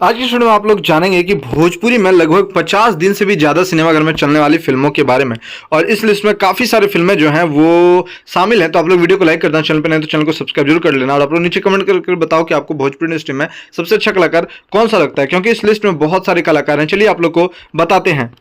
आज की वीडियो में आप लोग जानेंगे कि भोजपुरी में लगभग 50 दिन से भी ज़्यादा सिनेमाघर में चलने वाली फिल्मों के बारे में। और इस लिस्ट में काफ़ी सारी फिल्में जो हैं वो शामिल हैं। तो आप लोग वीडियो को लाइक कर देना, चैनल पे नहीं तो चैनल को सब्सक्राइब जरूर कर लेना। और आप लोग नीचे कमेंट करके बताओ कि आपको भोजपुरी इंडस्ट्री में सबसे अच्छा कलाकार कौन सा लगता है, क्योंकि इस लिस्ट में बहुत सारे कलाकार हैं। चलिए आप लोग को बताते हैं।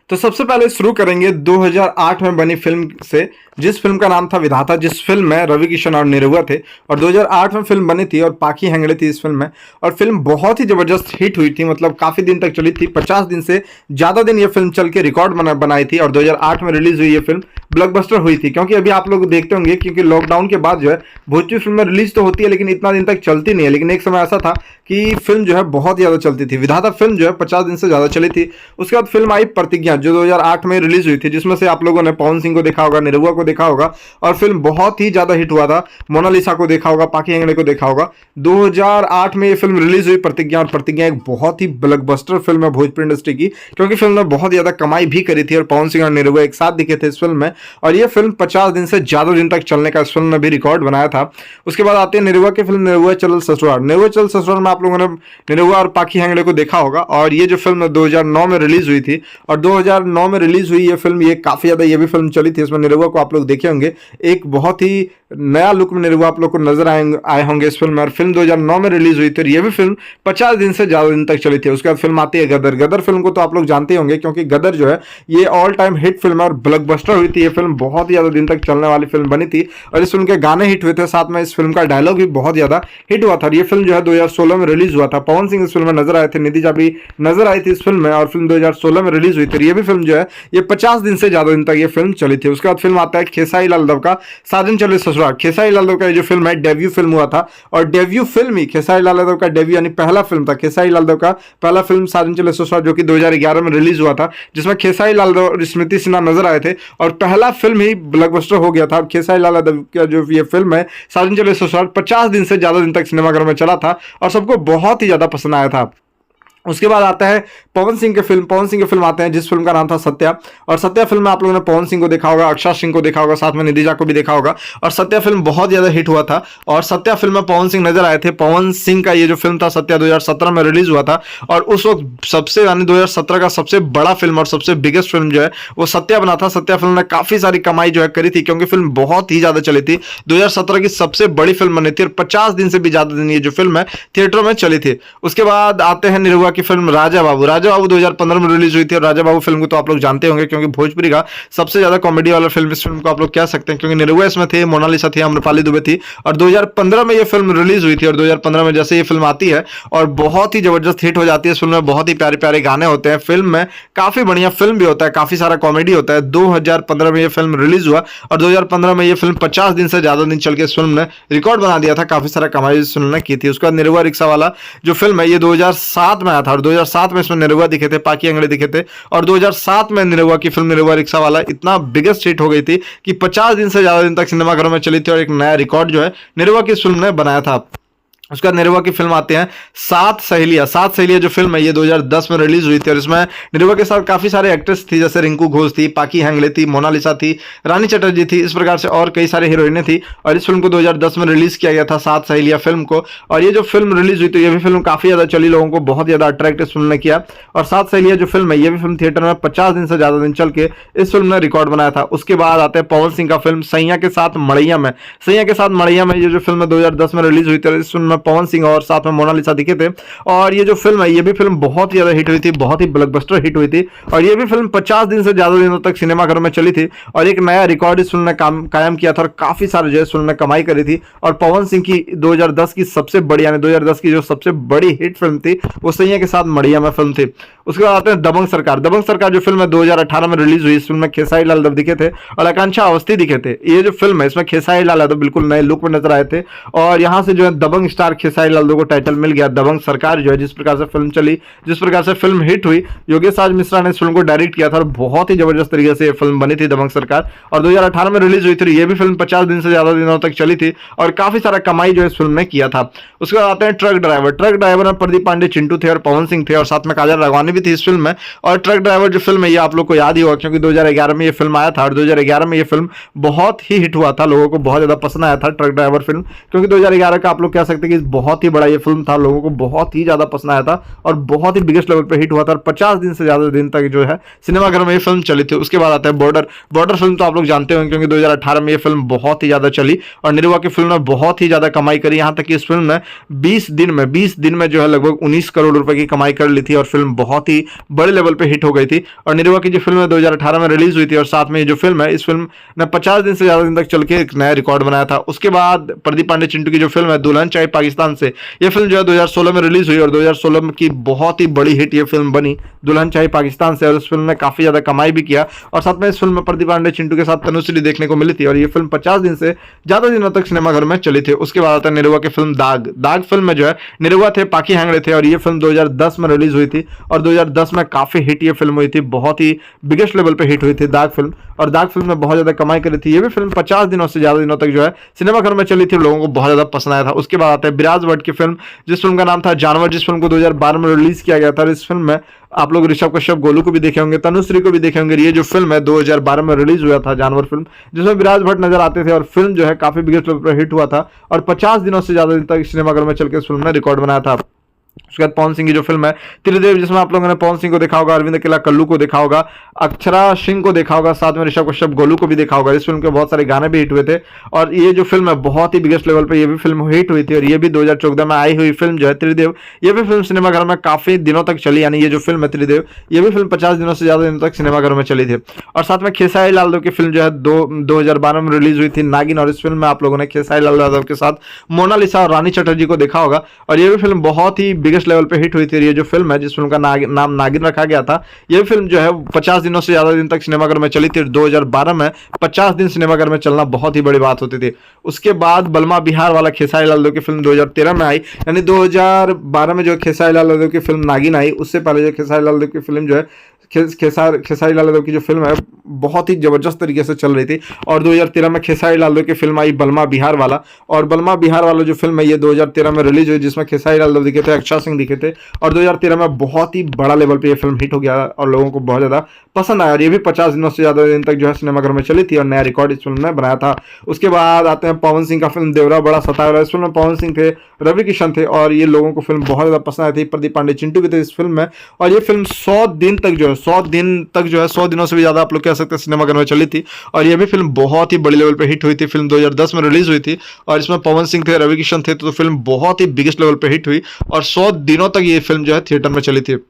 तो सबसे पहले शुरू करेंगे 2008 में बनी फिल्म से, जिस फिल्म का नाम था विधाता, जिस फिल्म में रवि किशन और निरहुआ थे। और 2008 में फिल्म बनी थी और पाखी हेंगड़े थी इस फिल्म में। और फिल्म बहुत ही जबरदस्त हिट हुई थी, मतलब काफी दिन तक चली थी। 50 दिन से ज्यादा दिन ये फिल्म चल के रिकॉर्ड बनाई थी। और 2008 में रिलीज हुई ये फिल्म ब्लॉकबस्टर हुई थी, क्योंकि अभी आप लोग देखते होंगे क्योंकि लॉकडाउन के बाद जो है भोजपुरी फिल्म रिलीज तो होती है लेकिन इतना दिन तक चलती नहीं है। लेकिन एक समय ऐसा था कि फिल्म जो है बहुत ज्यादा चलती थी। विधाता फिल्म जो है 50 दिन से ज्यादा चली थी। उसके बाद फिल्म आई प्रतिज्ञा, जो 2008 में रिलीज हुई थी, जिसमें से आप लोगों ने पवन सिंह को देखा होगा, निरहुआ को देखा होगा। और फिल्म बहुत ही ज्यादा हिट हुआ था। मोनालिसा को देखा होगा, पाखी हेंगड़े को देखा होगा। 2008 में ये फिल्म रिलीज हुई प्रतिज्ञा। और प्रतिज्ञा एक बहुत ही ब्लॉकबस्टर फिल्म है भोजपुरी इंडस्ट्री की, क्योंकि फिल्म ने बहुत ज्यादा कमाई भी करी थी। और पवन सिंह और निरहुआ एक साथ दिखे थे इस फिल्म में। और ये फिल्म 50 दिन से ज्यादा दिन तक चलने का इस फिल्म ने भी रिकॉर्ड बनाया था। उसके बाद आते हैं निरहुआ की फिल्म निरहुआ चल ससुराल। निरहुआ चल ससुराल में आप लोगों ने निरहुआ और पाखी हेंगड़े को देखा होगा। और ये जो फिल्म 2009 में रिलीज हुई थी, और 2009 में रिलीज हुई ये फिल्म, ये काफी ज्यादा ये भी फिल्म चली थी। इसमें निरहुआ को आप लोग देखे होंगे, एक बहुत ही नया लुक में निरहुआ आप लोग को नजर आए होंगे इस फिल्म में। और फिल्म 2009 में रिलीज हुई थी और ये भी फिल्म 50 दिन से ज्यादा दिन तक चली थी। उसके बाद फिल्म आती है गदर। गदर फिल्म को तो आप लोग जानते होंगे, क्योंकि गदर जो है ये ऑल टाइम हिट फिल्म है और ब्लॉकबस्टर हुई थी। ये फिल्म बहुत ही ज्यादा दिन तक चलने वाली फिल्म बनी थी। और इस फिल्म के गाने हिट हुए थे, साथ में इस फिल्म का डायलॉग भी बहुत ज्यादा हिट हुआ था। और ये फिल्म जो है 2016 में रिलीज हुआ था। पवन सिंह इस फिल्म में नजर आए थे, निधि भी नजर आई थी इस फिल्म में। और फिल्म 2016 में रिलीज हुई थी। ये भी फिल्म जो है ये 50 दिन से ज्यादा दिन तक ये फिल्म चली थी। उसके बाद फिल्म आता है खेसारी लाल यादव का साजन चले ससुराल। खेसारी लाल यादव का जो फिल्म है डेब्यू फिल्म हुआ था। और डेब्यू फिल्म ही खेसारी लाल यादव का डेब्यू यानी पहला फिल्म था। खेसारी लाल यादव का पहला फिल्म साजन चले ससुराल, जो कि 2011 में रिलीज हुआ था, जिसमें खेसारी लाल यादव और स्मृति सिन्हा नजर आए थे। और पहला फिल्म ही ब्लॉकबस्टर हो गया था। और खेसारी लाल यादव का जो ये फिल्म है साजन चले ससुराल 50 दिन से ज्यादा दिन तक सिनेमाघर में चला था और सबको बहुत ही ज्यादा पसंद आया था। उसके बाद आता है पवन सिंह के फिल्म आते हैं, जिस फिल्म का नाम था सत्या। और सत्या फिल्म में आप लोगों ने पवन सिंह को देखा होगा, अक्षय सिंह को देखा होगा, साथ में निधिजा को भी देखा होगा। और सत्या फिल्म बहुत ज्यादा हिट हुआ था। और सत्या फिल्म में पवन सिंह नजर आए थे। पवन सिंह का ये जो फिल्म था सत्या 2017 में रिलीज हुआ था। और उस वक्त सबसे यानी 2017 का सबसे बड़ा फिल्म और सबसे बिगेस्ट फिल्म जो है वो सत्या बना था। सत्या फिल्म ने काफी सारी कमाई जो है करी थी, क्योंकि फिल्म बहुत ही ज्यादा चली थी। 2017 की सबसे बड़ी फिल्म बनी थी और 50 दिन से भी ज्यादा दिन ये जो फिल्म है थिएटरों में चली थी। उसके बाद आते हैं निरहुआ की फिल्म राजा बाबू। राजा बाबू 2015 में रिलीज हुई थी। और राजा बाबू फिल्म को तो आप लोग जानते होंगे, क्योंकि भोजपुरी का सबसे ज्यादा कॉमेडी वाला फिल्म इस फिल्म को आप लोग कह सकते हैं, क्योंकि निरहुआ इसमें थे, मोनालिसा थी, आम्रपाली दुबे थी। और 2015 में ये फिल्म रिलीज हुई थी। और 2015 में जैसे ये फिल्म आती है और बहुत ही जबरदस्त हिट हो जाती है। इस फिल्म में बहुत ही प्यारे प्यारे गाने होते हैं। फिल्म में काफी बढ़िया फिल्म भी होता है, काफी सारा कॉमेडी होता है। 2015 में ये फिल्म रिलीज हुआ और 2015 में ये फिल्म 50 दिन से ज्यादा दिन चल के इस फिल्म ने रिकॉर्ड बना दिया था। काफी सारा कमाई इस फिल्म ने की थी। उसके बाद निरहुआ रिक्शा वाला जो फिल्म है ये 2007 में आया था। और 2007 में इसमें निरहुआ दिखे थे, पाखी हेंगड़े दिखे थे। और 2007 में निरहुआ की फिल्म निरहुआ रिक्शा वाला इतना बिगेस्ट हिट हो गई थी कि 50 दिन से ज्यादा दिन तक सिनेमाघरों में चली थी। और एक नया रिकॉर्ड जो है निरहुआ की फिल्म ने बनाया था। उसके बाद निरहुआ की फिल्म आते हैं सात सहेलियां। सात सहेलियां जो फिल्म है ये 2010 में रिलीज हुई थी। और इसमें निरहुआ के साथ काफी सारे एक्ट्रेस थी, जैसे रिंकू घोष थी, पाखी हेंगड़े थी, मोनालिसा थी, रानी चटर्जी थी, इस प्रकार से और कई सारे हीरोइनें थी। और इस फिल्म को 2010 में रिलीज किया गया था, सात सहेलियां फिल्म को। और ये जो फिल्म रिलीज हुई थी ये भी फिल्म काफी ज्यादा चली, लोगों को बहुत ज्यादा अट्रैक्ट इस फिल्म ने किया। और सात सहेलियां जो फिल्म है ये भी फिल्म थिएटर में 50 दिन से ज्यादा दिन चल के इस फिल्म ने रिकॉर्ड बनाया था। उसके बाद आते हैं पवन सिंह का फिल्म सैया के साथ मड़ैया में। सैया के साथ मड़ैया में ये जो फिल्म 2010 में रिलीज हुई थी। इस फिल्म में पवन सिंह और साथ में मोनालिसा दिखे थे। और ये जो फिल्म है ये भी फिल्म बहुत ही ज्यादा हिट हुई थी, बहुत ही ब्लॉकबस्टर हिट हुई थी। और ये भी फिल्म 50 दिन से ज्यादा दिनों तक सिनेमाघरों में चली थी। और एक नया रिकॉर्ड इस फिल्म ने कायम किया था और काफी सारे जो है फिल्म ने कमाई करी थी। और पवन सिंह की 2010 की सबसे बड़ी यानी 2010 की जो सबसे बड़ी हिट फिल्म थी वो सैया के साथ मड़ैया में फिल्म थी। उसके बाद आते हैं दबंग सरकार। दबंग सरकार जो फिल्म है 2018 में रिलीज हुई। इस फिल्म में खेसारी लाल यादव दिखे थे और आकांक्षा अवस्थी दिखे थे। ये जो फिल्म है इसमें खेसारी लाल यादव बिल्कुल नए लुक में नजर आए थे। और यहाँ से जो है दबंग स्टार खेसारी लाल यादव को टाइटल मिल गया। दबंग सरकार जो है जिस प्रकार से फिल्म चली, जिस प्रकार से फिल्म हिट हुई, योगेश राज मिश्रा ने इस फिल्म को डायरेक्ट किया था और बहुत ही जबरदस्त तरीके से ये फिल्म बनी थी दबंग सरकार। और 2018 में रिलीज हुई थी। ये भी फिल्म 50 दिन से ज्यादा दिनों तक चली थी और काफी सारा कमाई जो इस फिल्म ने किया था। उसके बाद आते हैं ट्रक ड्राइवर। ट्रक ड्राइवर में प्रदीप पांडे चिंटू थे और पवन सिंह थे और साथ में काजल राघवानी भी थी इस फिल्म में। और ट्रक ड्राइवर जो फिल्म है ये आप लोग को याद ही होगा, क्योंकि 2011 में ये फिल्म आया था और 2011 में ये फिल्म बहुत ही हिट हुआ था, लोगों को बहुत ज्यादा पसंद आया था ट्रक ड्राइवर फिल्म। क्योंकि 2011 का आप लोग कह सकते हैं की बहुत ही बड़ा ये फिल्म था, लोगों को बहुत ही ज़्यादा पसंद आया था और बहुत ही बिगेस्ट लेवल पे हिट हुआ था और 50 दिन से ज़्यादा दिन तक जो है सिनेमाघर में ये फिल्म चली थी। उसके बाद आता है बॉर्डर। बॉर्डर फिल्म तो आप लोग जानते होंगे क्योंकि 2018 में ये फिल्म बहुत ही ज़्यादा चली और निरहुआ की फिल्म ने बहुत ही ज़्यादा कमाई करी। यहाँ तक कि इस फिल्म ने 20 दिन में जो है लगभग 19 करोड़ रुपए की कमाई कर ली थी और फिल्म बहुत ही बड़े लेवल पे हिट हो गई थी। और निरहुआ की जो फिल्म है 2018 में रिलीज हुई थी और साथ में ये जो फिल्म है, इस फिल्म ने 50 दिन से ज्यादा दिन तक चल के एक नया रिकॉर्ड बनाया था। उसके बाद प्रदीप पांडे चिंटू की जो फिल्म है दुल्हन चाहे पाकिस्तान से, ये फिल्म जो है 2016 में रिलीज हुई और 2016 की बहुत ही बड़ी हिट ये फिल्म बनी दुल्हन चाहे पाकिस्तान से और इस फिल्म ने काफी ज्यादा कमाई भी किया। और साथ में इस फिल्म में प्रदीप पांडे चिंटू के साथ तनुश्री देखने को मिली थी और ये फिल्म 50 दिन से ज्यादा दिनों तक सिनेमाघर में चली थी। उसके बाद आता है निरहुआ की फिल्म दाग। दाग फिल्म में जो है निरहुआ थे, पाकी हैंगड़े थे और ये फिल्म 2010 में रिलीज हुई थी और 2010 में काफी हिट ये फिल्म हुई थी, बहुत ही बिगेस्ट लेवल पे हिट हुई थी दाग फिल्म और दाग फिल्म में बहुत ज्यादा कमाई करी थी। ये भी फिल्म 50 दिनों से ज्यादा दिनों तक जो है सिनेमाघर में चली थी, लोगों को बहुत ज्यादा पसंद आया था। उसके बाद आता है बिराज भट्ट की फिल्म, जिस फिल्म का नाम था जानवर, जिस फिल्म को 2012 में रिलीज किया गया था और इस फिल्म में आप लोग ऋषभ कश्यप, गोलू को भी देखे होंगे, तनुश्री को भी देखे होंगे। ये जो फिल्म है 2012 में रिलीज हुआ था जानवर फिल्म, जिसमें विराज भट्ट नजर आते थे और फिल्म जो है काफी बिगेस्ट लेवल पर हिट हुआ था और 50 दिनों से ज्यादा दिन तक सिनेमाघर में चल के इस फिल्म ने रिकॉर्ड बनाया था। उसके बाद पवन सिंह की जो फिल्म है त्रिदेव, जिसमें आप लोगों ने पवन सिंह को देखा होगा, अरविंद अकेला कल्लू को देखा होगा, अक्षरा सिंह को देखा होगा, साथ में ऋषभ कश्यप, गोलू को भी देखा होगा। इस फिल्म के बहुत सारे गाने भी हिट हुए थे और ये जो फिल्म है बहुत ही बिगेस्ट लेवल पे ये भी फिल्म हिट हुई थी और ये भी 2014 में आई हुई फिल्म जो है त्रिदेव, ये भी फिल्म सिनेमाघर में काफी दिनों तक चली। यानी ये जो फिल्म है त्रिदेव, ये भी फिल्म 50 दिनों से ज्यादा दिनों तक सिनेमाघर में चली थी। और साथ में खेसारी लाल यादव की फिल्म जो है 2012 में रिलीज हुई थी नागिन और इस फिल्म में आप लोगों ने खेसारी लाल यादव के साथ मोनालिसा और रानी चटर्जी को देखा होगा और ये भी फिल्म बहुत ही बिगेस्ट लेवल पे हिट हुई थी। ये जो फिल्म है जिस फिल्म का नाम नागिन रखा गया था, ये फिल्म जो है 50 दिनों से ज्यादा दिन तक सिनेमाघर में चली थी। 2012 में 50 दिन सिनेमाघर में चलना बहुत ही बड़ी बात होती थी। उसके बाद बलमा बिहार वाला खेसारी लाल यादव की फिल्म 2013 में आई। यानी 2012 में जो खेसारी लाल यादव की फिल्म नागिन आई, उससे पहले जो खेसारी लाल यादव की फिल्म जो है खेसारी लाल यादव की जो फिल्म है बहुत ही जबरदस्त तरीके से चल रही थी और 2013 में खेसारी लाल यादव की फिल्म आई बलमा बिहार वाला और बलमा बिहार वाला जो फिल्म है ये 2013 में रिलीज हुई, जिसमें खेसारी लाल यादव दिखे थे, अक्षय सिंह दिखे थे और 2013 में बहुत ही बड़ा लेवल पे ये फिल्म हिट हो गया और लोगों को बहुत ज्यादा पसंद आया और ये भी 50 दिनों से ज्यादा दिन तक जो है सिनेमाघर में चली थी और नया रिकॉर्ड इस फिल्म ने बनाया था। उसके बाद आते हैं पवन सिंह का फिल्म देवरा बड़ा सतावरा। इस फिल्म में पवन सिंह थे, रवि किशन थे और ये लोगों को फिल्म बहुत ज्यादा पसंद आई थी। प्रदीप पांडे चिंटू भी थे इस फिल्म में और ये फिल्म 100 दिन तक जो है 100 दिनों से भी ज्यादा आप लोग कह सकते हैं सिनेमाघर में चली थी और ये भी फिल्म बहुत ही बड़ी लेवल पे हिट हुई थी। फिल्म 2010 में रिलीज हुई थी और इसमें पवन सिंह थे, रवि किशन थे, तो फिल्म बहुत ही बिगेस्ट लेवल पे हिट हुई और 100 दिनों तक ये फिल्म जो है थिएटर में चली थी।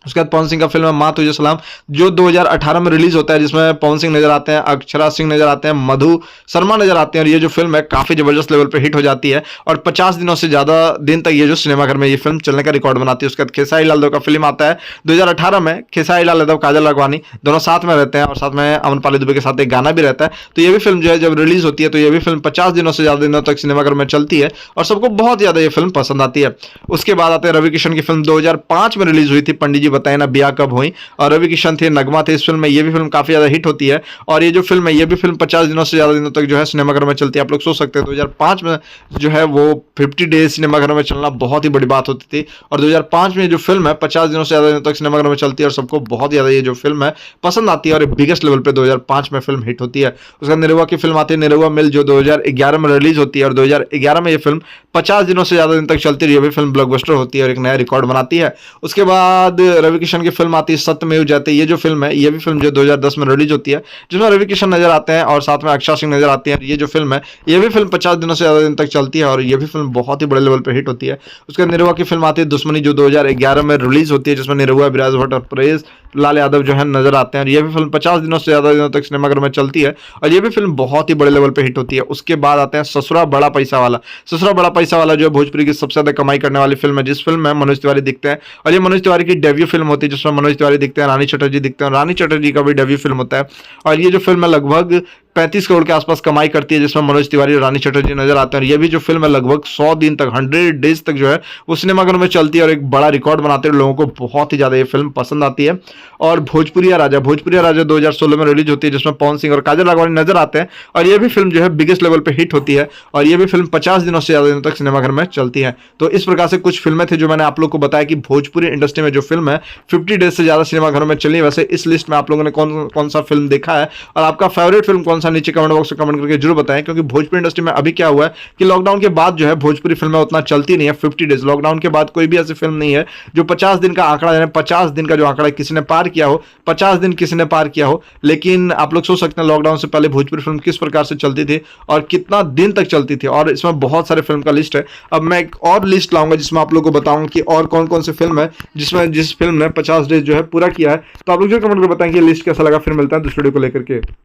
उसके बाद पवन सिंह का फिल्म है माँ तुझे सलाम, जो 2018 में रिलीज होता है, जिसमें पवन सिंह नजर आते हैं, अक्षरा सिंह नजर आते हैं, मधु शर्मा नजर आते हैं और ये जो फिल्म है काफी जबरदस्त लेवल पे हिट हो जाती है और 50 दिनों से ज्यादा दिन तक ये जो सिनेमाघर में ये फिल्म चलने का रिकॉर्ड बनाती है। उसके बाद खेसारी लाल यादव का फिल्म आता है 2018 में, खेसारी लाल यादव, काजल राघवानी दोनों साथ में रहते हैं और साथ में अमरपाली दुबे के साथ एक गाना भी रहता है। तो ये भी फिल्म जो है जब रिलीज होती है तो ये भी फिल्म 50 दिनों से ज्यादा दिनों तक सिनेमाघर में चलती है और सबको बहुत ज्यादा ये फिल्म पसंद आती है। उसके बाद आते हैं रवि किशन की फिल्म 2005 में रिलीज हुई थी, पंडित जी बताए ना बिया कब हुई, और रवि किशन थे, नगमा थे इस फिल्म में। ये भी फिल्म काफी ज्यादा हिट होती है और ये जो फिल्म है ये भी फिल्म 50 दिनों से ज्यादा दिनों तक जो है सिनेमाघर में चलती है। आप लोग सोच सकते हैं 2005 में जो है वो 50 डेज सिनेमाघर में चलना बहुत ही बड़ी बात होती थी और 2005 में जो फिल्म है 50 दिनों से ज्यादा दिनों तक सिनेमाघर में चलती है और सबको बहुत ज्यादा ये जो फिल्म है पसंद आती है और बिगेस्ट लेवल पे 2005 में फिल्म हिट होती है। उसका निरहुआ की फिल्म आती है निरहुआ मिल, जो 2011 में रिलीज होती है और 2011 में ये फिल्म 50 दिनों से ज्यादा दिन तक चलती है। ये भी फिल्म ब्लॉकबस्टर होती है और एक नया रिकॉर्ड बनाती है। उसके बाद रवि किशन की फिल्म आती है सत्यमेव जयते। ये जो फिल्म है ये भी फिल्म जो 2010 में रिलीज होती है, जिसमें रवि किशन नजर आते हैं और साथ में अक्षय सिंह नजर आती है। ये जो फिल्म है ये भी फिल्म 50 दिनों से ज्यादा दिन तक चलती है और ये भी फिल्म बहुत ही बड़े लेवल पे हिट होती है। उसके निरहुआ की फिल्म आती है दुश्मनी, जो 2011 में रिलीज होती है, जिसमें निरहुआ, विराज भट्ट और परेश लाल यादव जो है नजर आते हैं और ये भी फिल्म 50 दिनों से ज्यादा दिनों तक सिनेमाघर में चलती है और ये भी फिल्म बहुत ही बड़े लेवल पे हिट होती है। उसके बाद आते हैं ससुरा बड़ा पैसा वाला। ससुरा बड़ा पैसा वाला जो भोजपुरी की सबसे ज्यादा कमाई करने वाली फिल्म है, जिस फिल्म में मनोज तिवारी दिखते हैं और ये मनोज तिवारी की डेब्यू फिल्म होती है, जिसमें मनोज तिवारी दिखते हैं, रानी चटर्जी दिखते हैं और रानी चटर्जी का भी डेब्यू फिल्म होता है और ये जो फिल्म है लगभग 35 करोड़ के आसपास कमाई करती है, जिसमें मनोज तिवारी और रानी चटर्जी नजर आते हैं और ये भी जो फिल्म है लगभग 100 दिन तक 100 डेज तक जो है वो सिनेमाघर में चलती है और एक बड़ा रिकॉर्ड बनाते हैं। लोगों को बहुत ही ज्यादा ये फिल्म पसंद आती है। और भोजपुरिया राजा 2016 में रिलीज होती है, जिसमें पवन सिंह और काजल राघवानी नजर आते हैं और ये भी फिल्म जो है बिगेस्ट लेवल पे हिट होती है और ये भी फिल्म 50 दिनों से ज्यादा दिनों तक सिनेमाघर में चलती है। तो इस प्रकार से कुछ फिल्में थी जो मैंने आप लोग को बताया कि भोजपुरी इंडस्ट्री में जो फिल्म है 50 डेज से ज्यादा सिनेमाघर में चली। वैसे इस लिस्ट में आप लोगों ने कौन सा फिल्म देखा है और आपका फेवरेट फिल्म कौन आंसर नीचे कमेंट बॉक्स में कमेंट करके जरूर बताएं, क्योंकि भोजपुरी इंडस्ट्री में अभी क्या हुआ है कि लॉकडाउन के बाद जो है भोजपुरी फिल्में उतना चलती नहीं है। 50 डेज लॉकडाउन के बाद कोई भी ऐसी फिल्म नहीं है जो 50 दिन का आंकड़ा, यानी 50 दिन का जो आंकड़ा किसी ने पार किया हो, 50 दिन किसी ने पार किया हो। लेकिन आप लोग सोच सकते हैं लॉकडाउन से पहले भोजपुरी फिल्म किस प्रकार से चलती थी और कितना दिन तक चलती थी, और इसमें बहुत सारे फिल्म का लिस्ट है। अब मैं एक और लिस्ट लाऊंगा जिसमें आप लोग को बताऊंगा कि और कौन कौन सी फिल्म है जिस फिल्म ने 50 डेज जो है पूरा किया है। तो आप लोग जो कमेंट कर बताएं कि लिस्ट कैसा लगा। फिर मिलता है दूसरे वीडियो को लेकर के।